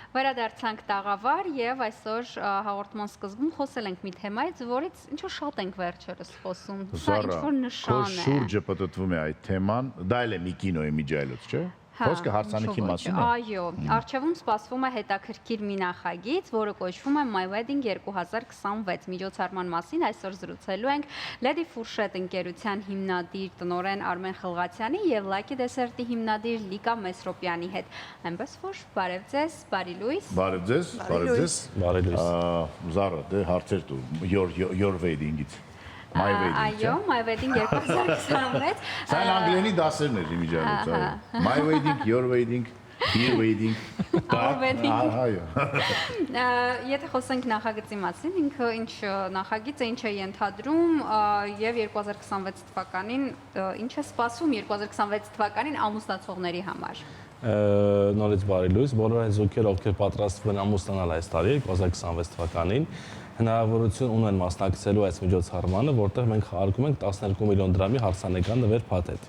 Վերադարձանք տաղավար եւ այսօր հաղորդման սկզբում խոսել ենք մի թեմայից, որից ինչ-որ շատ ենք վերջերս խոսում։ Սա ինչ-որ նշան է։ Շուրջը պատտվում է այդ թեման, դա էլ է մի կինոյի միջայլոց, չէ՞։ Խոսքը հարսանիքի մասին է։ Այո, առջևում սպասվում է հետաքրքիր մի նախագիծ, որը կոչվում է My Wedding 2026 միջոցառման մասին այսօր զրուցելու ենք Lady Fourchette ընկերության հիմնադիր տնօրեն Արմեն Խլղացյանի եւ Lucky Dessert-ի հիմնադիր Լիկա Մեսրոպյանի հետ։ Այնպես որ բարև ձեզ, բարի լույս։ Բարև ձեզ, բարև ձեզ։ Բարի լույս։ Զարա, դե հարցեր դու your wedding-ից։ My wedding։ Այո, My Wedding 2026։ Սա անգլերենի դասերն էր միջալոց, այո։ My wedding, your wedding, your wedding։ Our wedding։ Այո։ Եթե խոսենք նախագծի մասին, ինքը ինչ նախագիծ է, ինչ է ենթադրում եւ 2026 թվականին ինչ է սպասվում 2026 թվականին ամուսնացողների համար։ Նորից բարի լույս, բոլոր այն զույգերը, ովքեր պատրաստվում են ամուսնանալ այս տարի 2026 թվականին, հնարավորություն ունեն մասնակցելու այս միջոցառմանը, որտեղ մենք խաղարկում ենք 12 միլիոն դրամի հարսանեկան նվեր փաթեթ։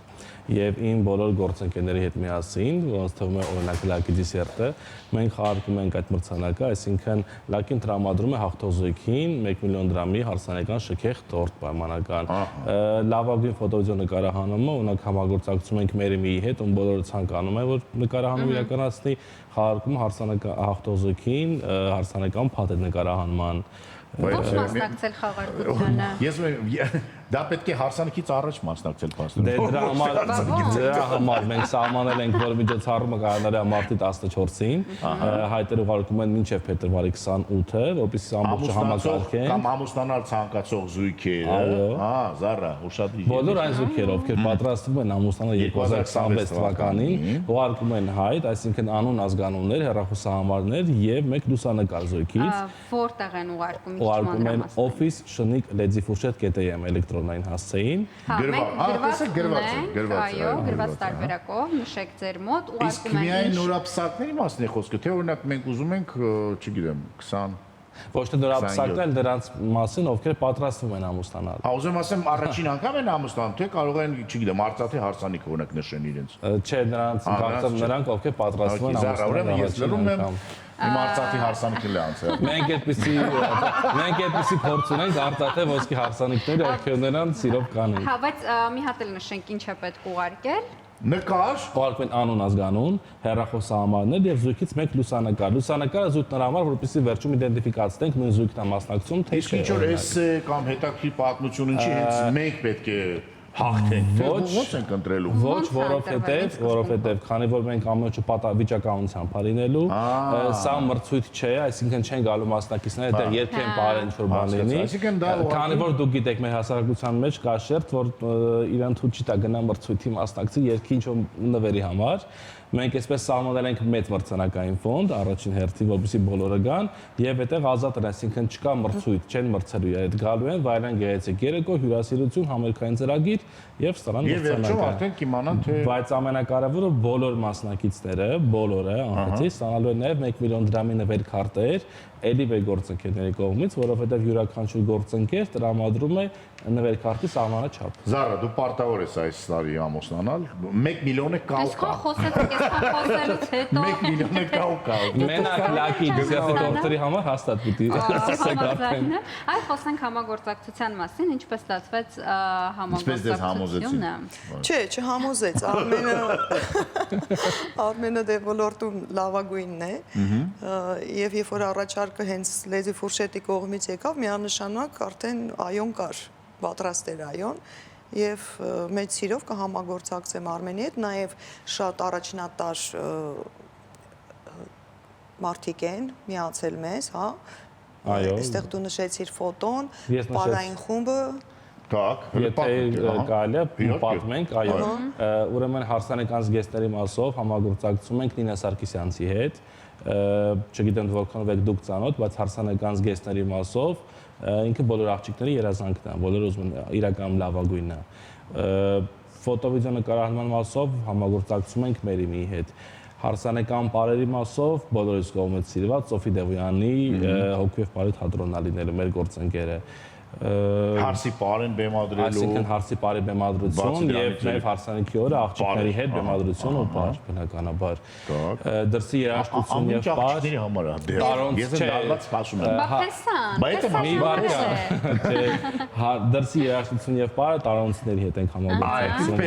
Եվ իմ բոլոր գործընկերների հետ միասին, ոնց թվում է օրինակ Lucky Dessert-ը, մենք խաղարկում ենք այդ մրցանակը, այսինքն Lucky-ն տրամադրում է հաղթող զույգին 1 միլիոն դրամի հարսանեկան շքեղ տորտ պայմանական։ Լավագույն ֆոտովիդեո նկարահանումը, օրինակ համագործակցում ենք Մերիմիի հետ, ում բոլորը ցանկանում են, որ նկարահանումը իրականացնի, խաղարկում հաղթող զույգին հարսանեկան փաթեթ նկարահանման։ Ո՞նց մասնակցել խաղարկությանը։ Դա պետք է հարսանիքից առաջ մասնակցել փաստորեն։ Դե դրա համար մենք սահմանել ենք, որ միջոցառումը կայանալի է մարտի 14-ին, հայտերը ուղարկում են մինչև փետրվարի 28-ը, որպեսզի ամբողջը համակարգեն։ Կամ ամուսնանալ ցանկացող զույգերը, Զարա, ուշադրիր։ Բոլոր այն զույգերը, ովքեր պատրաստվում են ամուսնանալ 2026 թվականին, ուղարկում են հայտ, այսինքն անուն, ազգանուններ, հեռախոսահամարներ եւ մեկ լուսանկար զույգից։ Որտեղ են ուղարկում Ուղարկում են Office Շնիկ Lady Fourchette.am էլեկտրոնային հասցեին։ Գրված։ Այո, գրված տարբերակով, նշեք ձեր մոտ, Իսկ միայն նորապսակների մասին է խոսքը, թե օրինակ մենք ուզում ենք, չգիտեմ, 20 Ոչ թե նորապսակներ, այլ դրանց մասին, ովքեր պատրաստվում են ամուսնանալ։ Ուզում ասեմ, առաջին անգամ են ամուսնանում, թե կարող են, չգիտեմ, արծաթե հարսանիք օրինակ նշեն իրենց։ Չէ, նրանք ովքեր պատրաստվում են ամուսնանալ։ Ես լրում եմ իմ արծաթե հարսանիքն էլ անցել։ Մենք այդպեսի փորձ ունենք արծաթե ոսկի հարսանիքները, ովքեր նրան սիրով կանեն։ Հա, բայց մի հատ էլ նշենք ինչ է պետք ուղարկել։ Նկար, ուղարկում են անուն, ազգանուն, հեռախոսահամարներ եւ զույգից մեկ լուսանկար։ Լուսանկարը զույգ նրա համար, որպեսզի վերջում իդենտիֆիկացնենք նույն զույգն է մասնակցում, թե իսկ ինչ որ էսե կամ հետաքրքիր պատմություն ինչի հենց մենք պետք է հաղթենք, ո՞նց ենք ընտրելու։ Ոչ, որովհետեւ քանի որ մենք ամենուր վիճակականությամբ արինելու, սա մրցույթ չէ, այսինքն չեն գալու մասնակիցները, այդտեղ երբեք բարեն ինչ-որ բան լինի։ Քանի որ դուք գիտեք մեր հասարակության մեջ կա շերտ, որ իրան թույլ չի տա գնա մրցույթի մասնակցի երկի ինչ-որ նվերի համար։ Մենք այսպես սահմանել ենք մեծ մրցանակային ֆոնդ առաջին հերթին, որպեսզի բոլորը գան եւ այդտեղ ազատ են, այսինքն չկա մրցույթ, չեն մրցելու, այդ գալու են վայրեն գեղեցիկ երեկո, հյուրասիրություն, համերգային ծրագիր եւ սրան մրցանակը։ Եվ վերջում արդեն կիմանան թե բայց ամենակարևորը բոլոր մասնակիցները, բոլորը անհետի ստանալու են նաեւ 1 միլիոն դրամի նվեր քարտեր էլի վեր գործընկերների կողմից, որովհետեւ յուրաքանչյուր գործընկեր տրամադրում է նվերքարտի սահմանաչափ։ Զարա, դու պարտավոր ես այս տարի ամուսնանալ, 1 միլիոնը կա։ Այսքան խոսելուց հետո 1 միլիոնը կա։ Մենակ Lucky Dessert դոկտորի համար հաստատ պիտի ասեք արդեն։ Այ խոսենք համագործակցության մասին, ինչպես ստացվեց համագործակցությունը։ Չէ, չհամոզեց, Արմենը դե ոլորտում լավագույնն է, եւ երբ որ առաջարկը հենց Lady Fourchette-ի կողմից եկավ, միանշանակ արդեն այոն կար, պատրաստ էր այոն, եւ մեծ սիրով կհամագործակցեմ Արմենի հետ, նաեւ շատ առաջնատար մարդիկ են միացել մեզ, հա։ Այո։ Այստեղ դու նշեցիր ֆոտոն, պարային խումբը Так, կարելի է պատմենք, այո։ Ուրեմն հարսանեկան զգեստների մասով համագործակցում ենք Նինա Սարգսյանցի հետ, չգիտեմ որքանով եք դուք ծանոթ, բայց հարսանեկան զգեստների մասով ինքը բոլոր աղջիկների երազանքն է, բոլորը ուզում են իրական լավագույնը։ Ֆոտովիդեո նկարահանման մասով համագործակցում ենք Մերիմիի հետ։ Հարսանեկան պարերի մասով բոլորիս կողմից սիրված Սոֆի Դևոյանի հոգու եւ բարի թատրոնալիները մեր գործընկերը։ Հարսի պարեն բեմադրելու։ Այսինքն հարսի բարի բեմադրություն եւ նաեւ հարսանիքի օրը աղջիկների հետ բեմադրություն ու բար բնականաբար։ Դրսի երաժշտություն եւ բար աղջիկների համար է։ Ես լավված սպասում եմ։ Բախեսան։ Բայց դա մի բար դրսի երաժշտություն եւ բարը տարոնցիների հետ ենք համագործակցում։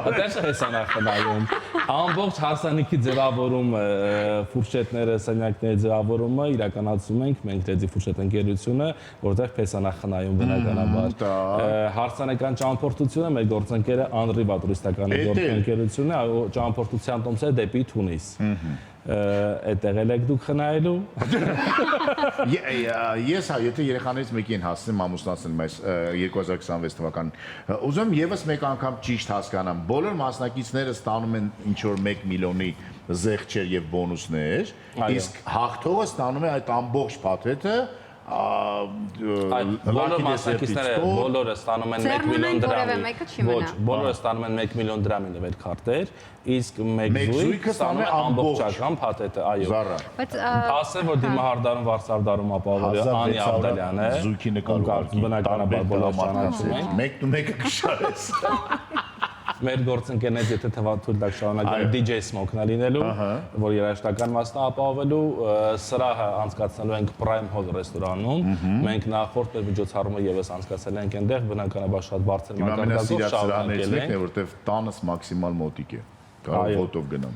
Այդպես է նախնայում։ Ամբողջ հարսանիքի ձևավորումը, ֆուրշետները, սենյակների ձևավորումը իրականացում ենք մենք Լեդի ֆուրշետ ընկերությունը, որտեղ փեսանախնայում բնականաբար հարսանեկան ճամփորդությունը մեր գործընկերը Անրիվա տուրիստական գործընկերությունն է, ճամփորդության տոմսը դեպի Թունիս։ Այդտեղ եք դուք խնայելու։ Ես եթե երեխաներից մեկին հասնեմ ամուսնացնեմ այս 2026 թվականին, ուզում եւս մեկ անգամ ճիշտ հասկանամ, բոլոր մասնակիցները ստանում են ինչ որ 1 միլիոնի զեղչեր եւ բոնուսներ, իսկ հաղթողը ստանում է այդ ամբողջ փաթեթը բոլոր մասնակիցները բոլորը ստանում են 1 միլիոն դրամի։ Ոչ, բոլորը ստանում են 1 միլիոն դրամի նվեր քարտեր, իսկ մեկ զույգը ստանում է ամբողջական փաթեթը, այո։ Բայց ասեմ որ դիմահարդարում Վարշավդարում ապահովելու Անի Աբդալյանը զույգի նկարում բնականաբար բոլոր ճանաչում են։ Մեկն ու մեկը կշարես։ Մեր գործընկերներից եթե թվաթույլ տակ շարունակել DJ Smoke-ն լինելու, որ երաժշտական մասն ապահովելու, սրահը անցկացնելու ենք Prime Hall ռեստորանում։ Մենք նախորդ մեր միջոցառումը եւս անցկացել ենք այնտեղ, բնականաբար շատ բարձր մակարդակով շարունակել ենք, որտեղ տանս մաքսիմալ մոտիկ է։ Կարող ֆոտով գնամ։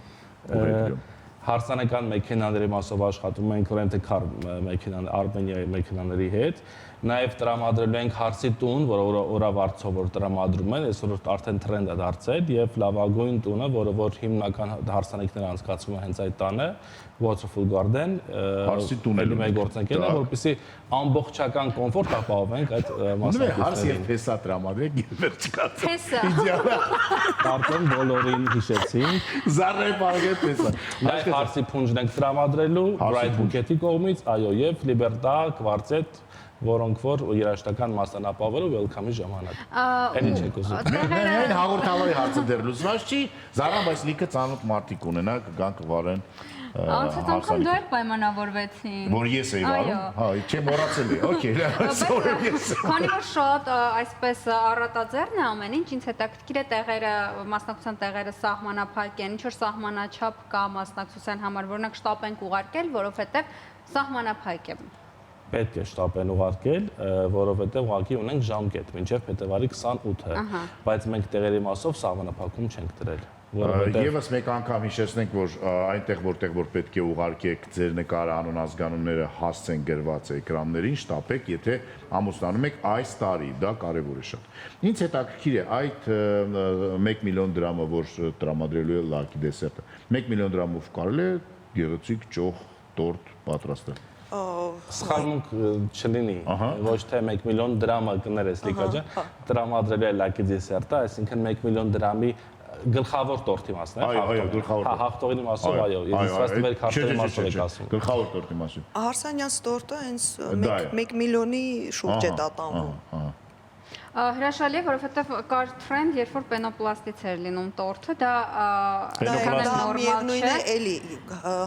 Հարսանեկան մեքենաների մասով աշխատում ենք ռենտեկար մեքենաներ, Արմենիայի մեքենաների հետ։ Նաև տրամադրելու ենք հարսի տուն, որը օրավարձով որ տրամադրում են, այսօր արդեն տրենդ է դարձել եւ լավագույն տունը, որ հիմնական հարսանիքները անցկացվում են հենց այդ տանը, Waterfall Garden, հարսի տունը մեր գործընկերն է, որպեսզի ամբողջական կոմֆորտ ապահովենք այդ մասնակիցներին։ Հարս եւ մասնակիցներին։ փեսա տրամադրեք եւ վերջ կացեք։ Փեսա։ Արդեն բոլորին հիշեցինք։ Զարրե բարգե փեսա։ Նաև հարսի փունջն ենք տրամադրելու Bright Bouquet-ի կողմից, այո, եւ Liberta, Quartet, որոնք որ երաժշտական մասն ապահովելու welcome-ի ժամանակ։ Էլի չեք ուզում։ Մեր հաղորդալարի հարցը դեռ լուծված չի, Զարան, բայց լիքը ծանոթ մարդիկ ունենա, կգան կվարեն։ Անցած անգամ դու էլ պայմանավորվեցին։ Որ ես էի վարում, հա, չեմ մոռացել է, օքեյ, Քանի որ շատ այսպես առատաձեռն է ամեն ինչ, ինձ հետաքրքիր է տեղերը, մասնակցության տեղերը սահմանափակ են, ինչ որ սահմանաչափ կա մասնակցության համար, որոնք շտապ ենք ուղարկել, որովհետև սահմանափակ է։ Պետք է շտապեն ուղարկել, որովհետև ուղղակի ունենք ժամկետ մինչև փետրվարի 28-ը, բայց մենք տեղերի մասով սահմանափակում չենք դրել։ Եվս մեկ անգամ հիշեցնենք, որ այնտեղ որտեղ որ պետք է ուղարկեք ձեր նկարը, անուն, ազգանունները հասցեն գրված էկրաններին, շտապեք, եթե ամուսնանում եք այս տարի, դա կարևոր է շատ։ Ինձ հետաքրքիր է այդ 1 միլիոն դրամը, որ տրամադրելու է Lucky Dessert-ը, 1 միլիոն դրամով կարելի է գեղեցիկ ճոխ տորտ պատրաստել։ Սխալմունք չլինի, ոչ թե 1 միլիոն դրամը կներես Լիկա ջան, տրամադրելու է Lucky Dessert-ը, այսինքն 1 միլիոն դրամի գլխավոր տորտի մասն է, այո, գլխավոր։ Հա, հաղթողի մասով, այո, ես վստահ քարտերի մասով եք ասում։ Գլխավոր տորտի մասին։ Հարսանյանց տորտը հենց 1 միլիոնի շուրջ է տատանվում։ Հրաշալի է, որովհետև կար տրենդ, երբ որ պենոպլաստից էր լինում տորթը, դա միևնույն է, էլի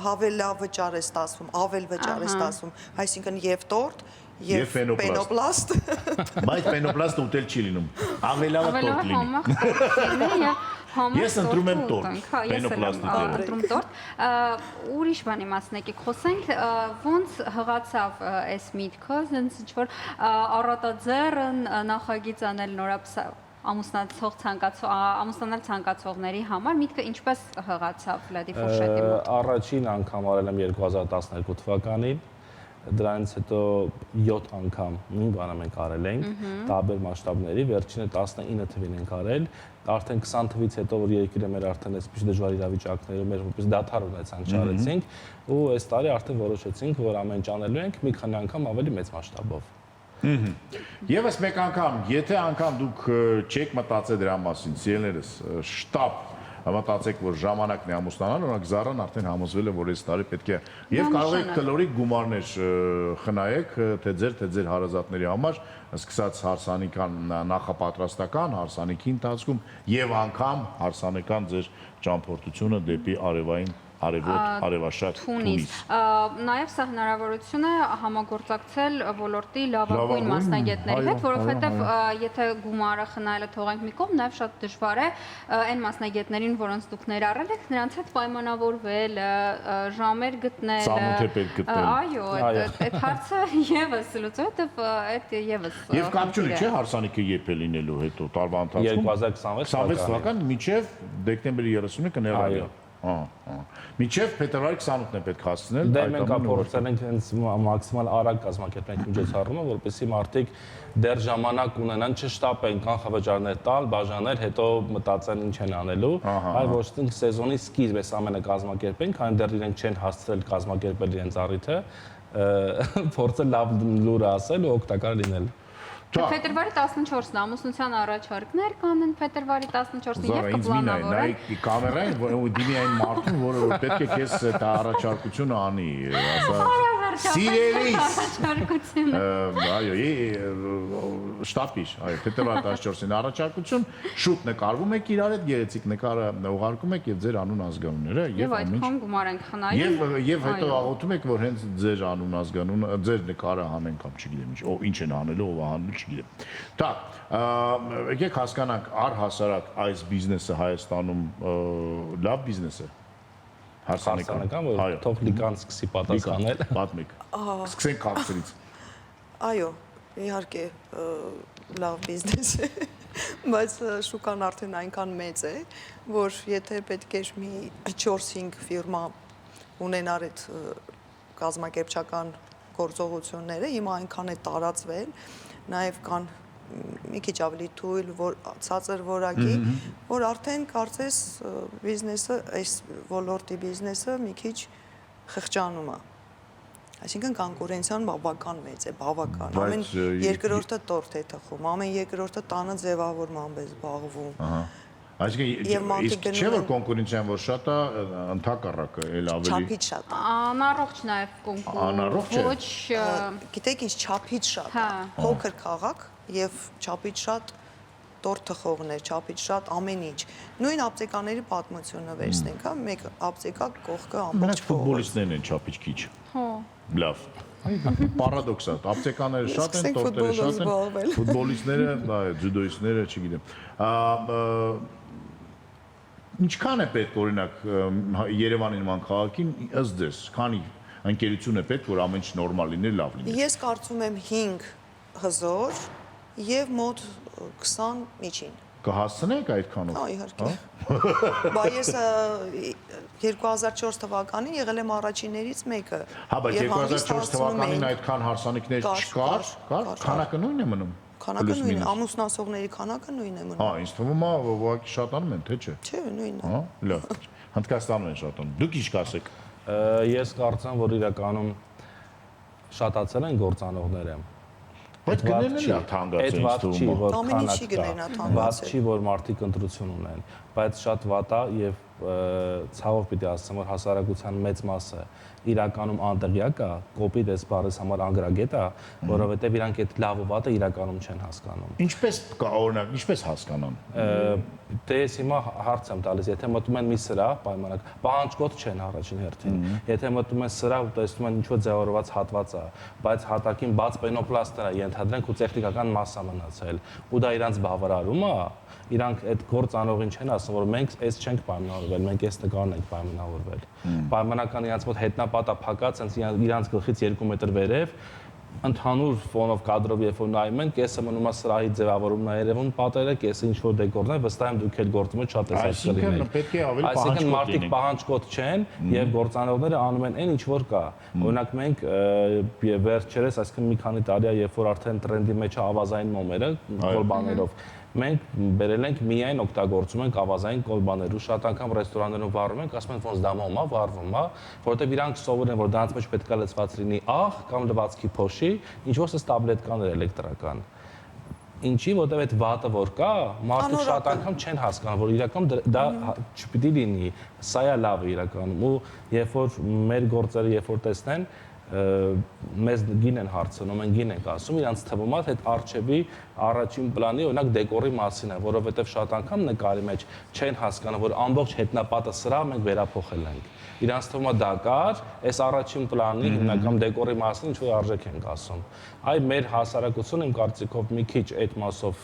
հավելավ վճար է ստացվում, ավել վճար է ստացվում, այսինքն եւ տորտ, եւ պենոպլաստ։ Բայց պենոպլաստը ուտել չի լինում, ավելավը տորտ լինի։ Ես ընտրում եմ տորտ, պենոպլաստի դերը։ Ընտրում տորտ։ Ուրիշ բանի մասին եկեք խոսենք, ոնց հղացավ այս միտքը, հենց ինչ որ առատաձեռն նախագիծ անել ամուսնանալ ցանկացողների համար, միտքը ինչպես հղացավ Լեդի Ֆուրշետի մոտ։ Առաջին անգամ արել եմ 2012 թվականին, դրանից հետո 7 անգամ նույն բանը մենք արել ենք, տարբեր մասշտաբների, վերջինը 19 թվին ենք արել, արդեն 20 թվից հետո որ երկիրը մեր արդեն այսպես դժվար իրավիճակներում էր, որպես դադար ունեցանք չարեցինք, ու այս տարի արդեն որոշեցինք, որ ամեն ինչ անելու ենք մի քանի անգամ ավելի մեծ մասշտաբով։ Եվս մեկ անգամ, եթե անգամ դուք չեք մտածել դրա մասին, սիրելիներս, շտապ մտածեք, որ ժամանակն է ամուսնանալ, օրինակ Զարան արդեն համոզվել է, որ այս տարի պետք է եւ կարող եք կլորիկ գումարներ խնայեք, թե ձեր հարազատների համար, սկսած հարսանեկան նախապատրաստական, հարսանեկի ընթացքում եւ անգամ հարսանեկան ձեր ճամփորդությունը դեպի արևային արևաշատ Թունիս։ Նաև սա հնարավորություն է համագործակցել ոլորտի լավագույն մասնագետների հետ, որովհետև եթե գումարը խնայելը թողենք մի կողմ, նաև շատ դժվար է այն մասնագետներին, որոնց դուք ներառել եք, նրանց հետ պայմանավորվել, ժամեր գտնել։ Ծանոթ է պետք գտնել։ Այո, այդ հարցը եւս լուծում է, այդ եւս։ Եվ կապ չունի, չէ՞, հարսանիքը երբ է լինելու հետո տարվա ընթացքում 2026 թվական մինչև դեկտեմբերի 30-ը կներառվի։ Մինչև փետրվարի 28-ն է պետք հասցնել։ Դե մենք փորձել ենք հենց մաքսիմալ արագ կազմակերպել միջոցառումը, որպեսզի մարդիկ դեռ ժամանակ ունենան չշտապեն, կանխավճարներ տալ, բաժանել, հետո մտածեն ինչ են անելու, այլ ոչ թե սեզոնի սկիզբ էս ամենը կազմակերպեն, քանի դեռ իրենք չեն հասցրել կազմակերպել իրենց առիթը, փորձել լավ լուրը ասել ու օգտակար լինել։ Փետրվարի 14-ն ամուսնության առաջարկներ կանեն փետրվարի 14-ին եւ կպլանավորեն։ Նայ կամերային, որ դիմի այն մարդուն, որը պետք է քեզ այդ առաջարկությունը անի, ասա սիրելիս առաջարկությունը։ Այո, շտապիշ, այո, փետրվարի 14-ին առաջարկություն, շուտ նկարվում եք իրար հետ, գեղեցիկ նկարը ուղարկում եք եւ ձեր անուն ազգանունները եւ այդքան գումար ենք խնայում։ Եվ հետո աղոթում եք, որ հենց ձեր անուն ազգանուն, ձեր նկարը հանեն կամ չգիտեմ ինչ են անելու, ով հանելու չգիտեմ։ Так, եկեք հասկանանք առհասարակ այս բիզնեսը Հայաստանում լավ բիզնես է։ Հարսանեկան, որ թող լիկան սկսի պատասխանել։ Պատմեք։ Սկսենք քաղցրից։ Այո, իհարկե լավ բիզնես է, բայց շուկան արդեն այնքան մեծ է, որ եթե պետք է մի 4-5 ֆիրմա ունենար այդ կազմակերպչական գործողությունները, հիմա այնքան է տարածվել, նաև կան մի քիչ ավելի թույլ, ցածր որակի, որ արդեն կարծես բիզնեսը, այս ոլորտի բիզնեսը մի քիչ խղճանում է։ Այսինքն կոնկուրենցիան բավական մեծ է, բավական։ Ամեն երկրորդը տորթ է թխում, ամեն երկրորդը տանը ձևավորմամբ է զբաղվում։ Այսինքն իսկ չէ որ կոնկուրենցիան որ շատ է, ընդհակառակը էլ ավելի չափից շատ է։ Անառողջ նաև կոնկուրենցիա։ Ոչ, գիտեք ինչ, չափից շատ է։ Փոքր քաղաք եւ չափից շատ տորթ թխողներ, չափից շատ ամեն ինչ։ Նույն ապտեկաների պատմությունը վերցնենք, հա, մեկ ապտեկա կողքը ամբողջ ֆուտբոլիստներն են չափից քիչ։ Հո։ Լավ։ Պարադոքս է, ապտեկաները շատ են, տորթերը շատ են, ֆուտբոլիստները, դա է, ջյուդոիստները, չգիտեմ։ Ինչքան է պետք օրինակ Երևանի նման քաղաքին ըստ ձեզ, քանի ընկերություն է պետք որ ամեն ինչ նորմալ լինի, լավ լինի։ Ես կարծում եմ 5 հզոր եւ մոտ 20 միջին։ Կհասցնեք այդքանով։ Հա, իհարկե։ Բա ես 2004 թվականին եղել եմ առաջիններից մեկը։ Հա, բայց 2004 թվականին այդքան հարսանիքներ չկար, քանակը նույնն է մնում։ Քանակը նույնն է, ամուսնասողների քանակը նույնն է մնում։ Հա, ինձ թվում է ուղղակի շատանում են, թե չէ։ Չէ, նույնն է։ Հա, լավ։ Հնդկաստանում են շատանում։ Դուք ինչ կասեք։ Ես կարծեմ, որ իրականում շատացել են գործանողները։ Բայց գներն էլ թանկացել ինձ թվում է։ Ամեն ինչի գներն է թանկացել։ Վատ չի, որ մարդիկ ընտրություն ունեն, բայց շատ վատ է եւ ցավով պիտի ասեմ, որ հասարակության մեծ մասը իրականում անտեղյակ է, կոպիտ էս բառից համար անգրագետ է, որովհետեւ իրանք այդ լավ ու վատը իրականում չեն հասկանում։ Ինչպես օրինակ, ինչպես հասկանան։ Դե ես հիմա հարց եմ տալիս, եթե մտնում են մի սրահ, պայմանակ, պահանջկոտ չեն առաջին հերթին։ Եթե մտնում են սրահ ու տեսնում են ինչ-որ ձևավորված հատված է, բայց հատակին բաց պենոպլաստներ է, ենթադրենք ու տեխնիկական մաս է մնացել, ու դա իրանց բավարարում է, իրանք այդ գործանողին չեն ասում, որ մենք էս չենք պայմանավորվել, մենք էս նկարն ենք պայմանավորվել։ Պայմանական իրանց մոտ հետնապատա փակած, հենց իրանց գլխից 2 մետր վերև, ընդհանուր ֆոնով կադրով երբ որ նայում են, կեսը մնում է սրահի ձևավորումն է երևում պատերը, կեսը ինչ որ դեկորն է, վստահ եմ դուք էլ գործում եք շատ էս կլիներ։ Այսինքն պետք է ավելի Այսինքն մարդիկ պահանջկոտ չեն եւ գործանողները անում են այն ինչ որ կա։ Օրինակ մենք վերջերս, այսինքն մի քանի տարի է, երբ որ արդեն տրենդի մեջ է ավազային մոմերը, կոլբաներով, մենք բերել ենք միայն օգտագործում ենք ավազային կոլբաներ ու շատ անգամ ռեստորաններում վառում ենք, ասում են ոնց դա մոմ է, վառվում է, որովհետեւ իրանք սովոր են, որ դրանց մեջ պետք է լցված լինի աղ կամ լվացքի փոշի, ինչ որ սս տաբլետկաներ էլեկտրական։ Ինչի, որտեղ այդ վատը որ կա, մարդիկ շատ անգամ չեն հասկանում, որ իրականում դա չպիտի լինի, սա է լավը իրականում ու երբ որ մեր գործերը երբ որ տեսնեն, մեզ գին են հարցնում, են գին ենք ասում, իրանց թվում է այդ արխիվի առաջին պլանի օրինակ դեկորի մասին է, որովհետև շատ անգամ նկարի մեջ չեն հասկանում, որ ամբողջ հետնապատը սրա մենք վերափոխել ենք։ Իրանց թվում է դա կար, այս առաջին պլանի հիմնական դեկորի մասին ինչ որ արժեք ենք ասում։ Այ մեր հասարակությունը իմ կարծիքով մի քիչ այդ մասով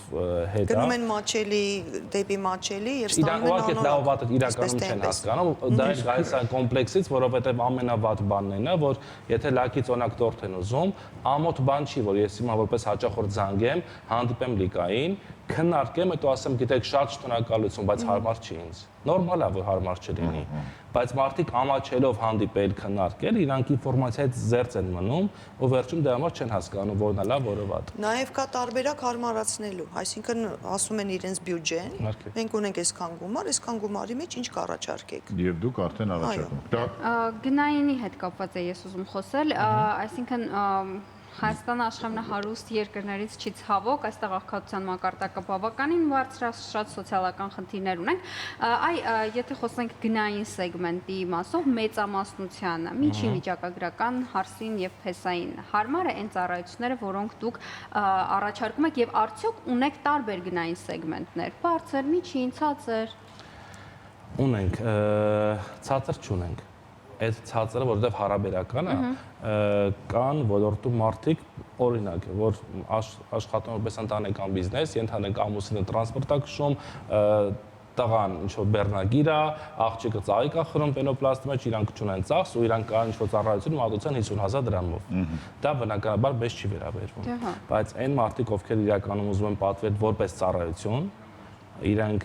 հետ է։ Գնում են մաչելի դեպի մաչելի եւ ստանում են անորակ։ Իրականում չեն հասկանում, դա էլ գալիս է կոմպլեքսից, որովհետև ամենավատ բանն այն է, որ եթե լակից օրինակ տորթ են ուզում, ամոթ բան չի, որ ես հիմա որպես հաճախորդ զանգեմ, հանդիպեմ լիկային, քննարկեմ, հետո ասեմ, գիտեք, շատ շնորհակալություն, բայց հարմար չի ինձ։ Նորմալ է, որ հարմար չլինի, բայց մարդիկ ամաչելով հանդիպել, քննարկել, իրանք ինֆորմացիայից զերծ են մնում, ու վերջում դրա համար չեն հասկանում, որն է լավ, որը վատ։ Նաև կա տարբերակ հարմարացնելու, այսինքն ասում են իրենց բյուջեն, մենք ունենք այսքան գումար, այսքան գումարի մեջ ինչ կառաջարկեք։ Եվ դուք արդեն առաջարկում։ Գնայինի հետ կապված է ես ուզում խոսել, այսինքն Հայաստանը աշխարհահարուստ երկրներից չի ցավոք, այստեղ աղքատության մակարդակը բավականին բարձր է, շատ սոցիալական խնդիրներ ունենք։ Եթե խոսենք գնային սեգմենտի մասով, մեծամասնությանը, միջին վիճակագրական, հարսին եւ փեսային հարմար է այն ծառայությունները, որոնք դուք առաջարկում եք եւ արդյոք ունեք տարբեր գնային սեգմենտներ, բարձր, միջին, ցածր։ Ունենք, ցածր չունենք։ Այդ ցածրը, որովհետև հարաբերական է, կան ոլորտում մարդիկ, օրինակ, որ աշխատում որպես ընտանեկան բիզնես, ենթանեք ամուսինը տրանսպորտ է քշում, տղան ինչ-որ բեռնագիր է, աղջիկը ծաղիկ է խրում պենոպլաստի մեջ, իրանք չունեն ծախս ու իրանք կան ինչ-որ ծառայություն մատուցան 50,000 դրամով։ Դա բնականաբար մեզ չի վերաբերվում։ Բայց այն մարդիկ, ովքեր իրականում ուզում են պատվել որպես ծառայություն, իրանք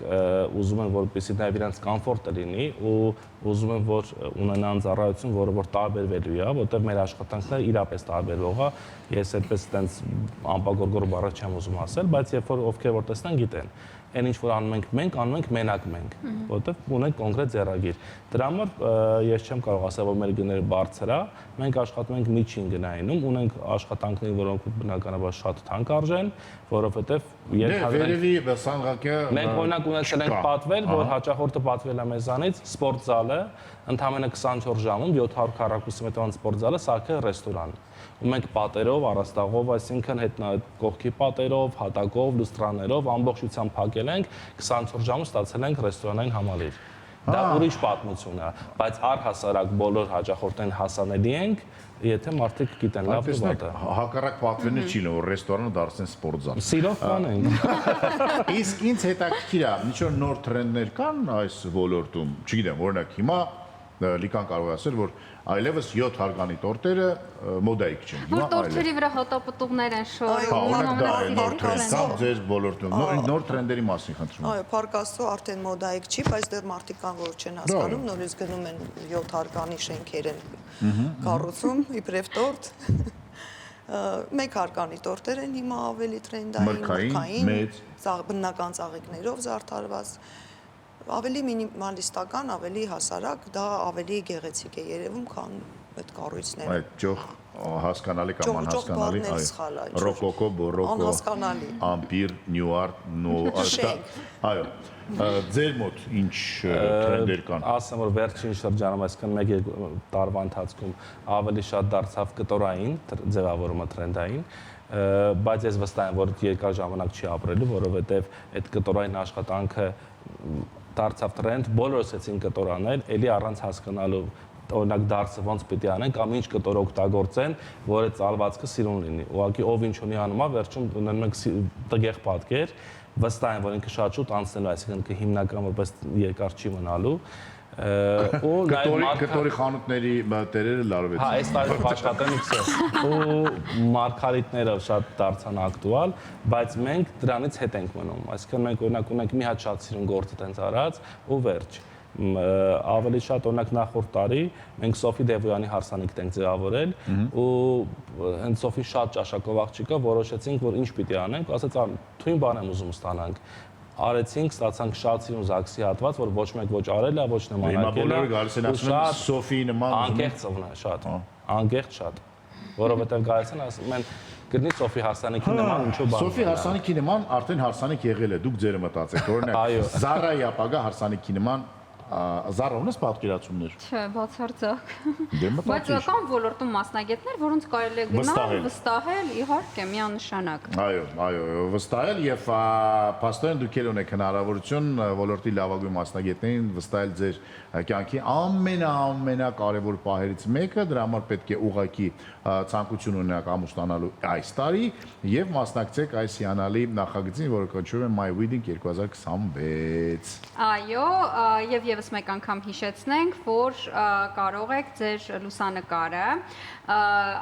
ուզում են, որպեսզի նաև իրանց կոմֆորտը լինի ու ուզում են, որ ունենան ծառայություն, որը որ տարբերվելու է, որտեղ մեր աշխատանքները իրապես տարբերվող է, ես այդպես տենց ամպագորգոր բառը չեմ ուզում ասել, բայց երբ որ ովքեր որ տեսնեն, գիտեն, այն ինչ որ անում ենք մենք մենակ մենք, որտեղ ունենք կոնկրետ ձեռագիր։ Դրա համար ես չեմ կարող ասել, որ մեր գները բարձր է, մենք աշխատում ենք միջին գնայինում, ունենք աշխատանքներ, որոնք բնականաբար շատ թանկ արժեն, որովհետև Վերևի սանգակը մենք օրինակ ունեցել ենք պատվել, որ հաճախորդը պատվել է մեզանից, սպորտ զալը, ընդամենը 24 ժամում 700 քառակուսի մետրան սպորտ զալը սարքել ռեստորան։ Ու մենք պատերով, առաստաղով, այսինքն կողքի պատերով, հատակով, լուստրաներով ամբողջությամբ փակել ենք, 24 ժամում ստացել ենք ռեստորանային համալիր։ Դա ուրիշ պատմություն է, բայց առհասարակ բոլոր հաճախորդներին հասանելի ենք, եթե մարդիկ գիտեն լավ ու վատը։ Հակառակ պատվերն չի լինում, որ ռեստորանը դարձնեն սպորտզալ։ Սիրով կանենք։ Իսկ ինձ հետաքրքիր է, ինչ-որ նոր թրենդներ կան այս ոլորտում, չգիտեմ, օրինակ հիմա Լիկան կարող է ասել, որ այլևս 7 հարգանի տորտերը մոդայիկ չեն։ Որ տորթերի վրա հոտապտուղներ են շորում։ Նոր թրենդ կամ ձեր ոլորտում, նոր թրենդերի մասին խնդրում եմ։ Այո, Փառք Աստծո արդեն մոդայիկ չի, բայց դեռ մարդիկ կան, որ չեն հասկանում, նորից գնում են 7 հարկանի շենքեր են կառուցում, իբրև տորտ։ Մեկ հարկանի տորտեր են հիմա ավելի տրենդային, բնական ծաղիկներով զարդարված, ավելի մինիմալիստական, ավելի հասարակ, դա ավելի գեղեցիկ է երևում, քան այդ կառույցները։ Այդ ճոխ հասկանալի կամ անհասկանալի, ռոկոկո, բորոկո, անհասկանալի, ամպիր, նյուարտ, այո, ձեր մոտ ինչ թրենդեր կան։ Ասեմ, որ վերջին շրջանում, այսինքն 1-2 տարվա ընթացքում ավելի շատ դարձավ կտորային ձևավորումը տրենդային, բայց ես վստահ եմ, որ երկար ժամանակ չի ապրելու, որովհետև այդ կտորային աշխատանքը դարձավ տրենդ, բոլորս էցին կտորանել, էլի առանց հասկանալու օրինակ դարձը ոնց պիտի անեն կամ ինչ կտոր օգտագործեն, որ այդ ծալվածքը սիրուն լինի։ Ուղղակի ով ինչ ունի անում է, վերջում ունենում ենք տգեղ պատկեր, վստահ եմ, որ ինքը շատ շուտ անցնելու, այսինքն հիմնական որպես երկար չի մնալու։ Կտորի խանութների տերերը լարվեցին։ Հա, այս տարի աշխատանքս է։ Ու մարգարիտները շատ դարձան ակտուալ, բայց մենք դրանից հետ ենք մնում։ Այսինքն մենք օրինակ ունենք մի հատ շատ սիրուն գործ տենց արած ու վերջ։ Ավելի շատ օրինակ նախորդ տարի մենք Սոֆի Դևոյանի հարսանիքն ենք ձևավորել ու հենց Սոֆի շատ ճաշակով աղջիկա որոշեցինք, որ ինչ պիտի անենք, ասեց թույն բան եմ ուզում ստանանք։ Արեցինք, ստացանք շատ սիրուն զաքսի հատված, որ ոչ մեկ ոչ արել է, ոչ նմանակել է։ Հիմա բոլորը գալիս են ասում են Սոֆիի նման անկեղծ ովն է շատ, անկեղծ շատ, որովհետև գալիս են ասում են գտնի Սոֆի հարսանիքի նման ինչու բան։ Սոֆի հարսանիքի նման արդեն հարսանիք եղել է, դուք ձերը մտածեք, օրինակ Զարայի ապագա հարսանիքի նման Զարա ունես պատկերացումներ։ Չէ, բացարձակ։ Դե Բայց մտածիր։ կան ոլորտում մասնագետներ, որոնց կարելի է գնալ, վստահել, իհարկե, միանշանակ։ Այո, վստահել եւ փաստորեն դուք ել ունեք հնարավորություն ոլորտի լավագույն մասնագետներին վստահել ձեր կյանքի ամենակարևոր պահերից մեկը, դրա համար պետք է ուղղակի ցանկություն ունենաք ամուսնանալու այս տարի եւ մասնակցեք այս հիանալի նախագծին, որը կոչվում է My Wedding 2026։ Այո, եւ եւս մեկ անգամ հիշեցնենք, որ կարող եք ձեր լուսանկարը,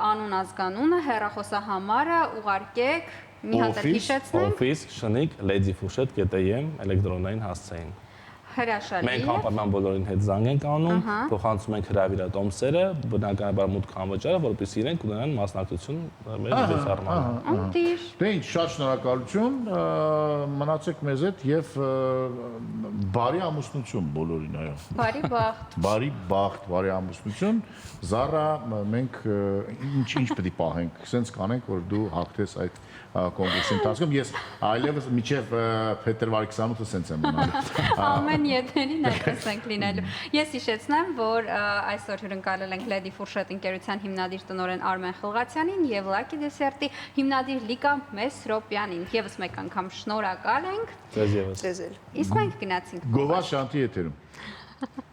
անուն ազգանունը, հեռախոսահամարը ուղարկեք, մի հատ էլ հիշեցնենք, Office շնիկ ladyfushet.am էլեկտրոնային հասցեին։ հրաշալի Մենք է։ անպայման բոլորին հետ զանգ ենք անում, փոխանցում ենք հրավիրատոմսերը, բնականաբար մուտք անվճար, որպեսզի իրենք ունենան մասնակցություն մեր միջոցառմանը։ Անտիր։ Դե ինչ, շատ շնորհակալություն, մնացեք մեզ հետ եւ բարի ամուսնություն բոլորին, այո։ Բարի բախտ։ Բարի բախտ, բարի ամուսնություն։ Զարա, մենք ինչ պետք է պահենք, սենց կանենք, որ դու հաղթես այդ կոնկուրսի ընթացքում։ Ես այլևս մինչև փետրվարի 28-ը սենց եմ մնալու։ Ամեն եթերին այդպես ենք լինելու։ Ես հիշեցնեմ, որ այսօր հյուրընկալել ենք Lady Furset ընկերության հիմնադիր տնօրեն Արմեն Խլղացյանին եւ Lucky Dessert-ի հիմնադիր Լիկա Մեսրոպյանին։ Եվս մեկ անգամ շնորհակալ ենք։ Ձեզ եւս։ Ձեզ էլ։ Իսկ մենք գնացինք Գովա շանթի եթերում։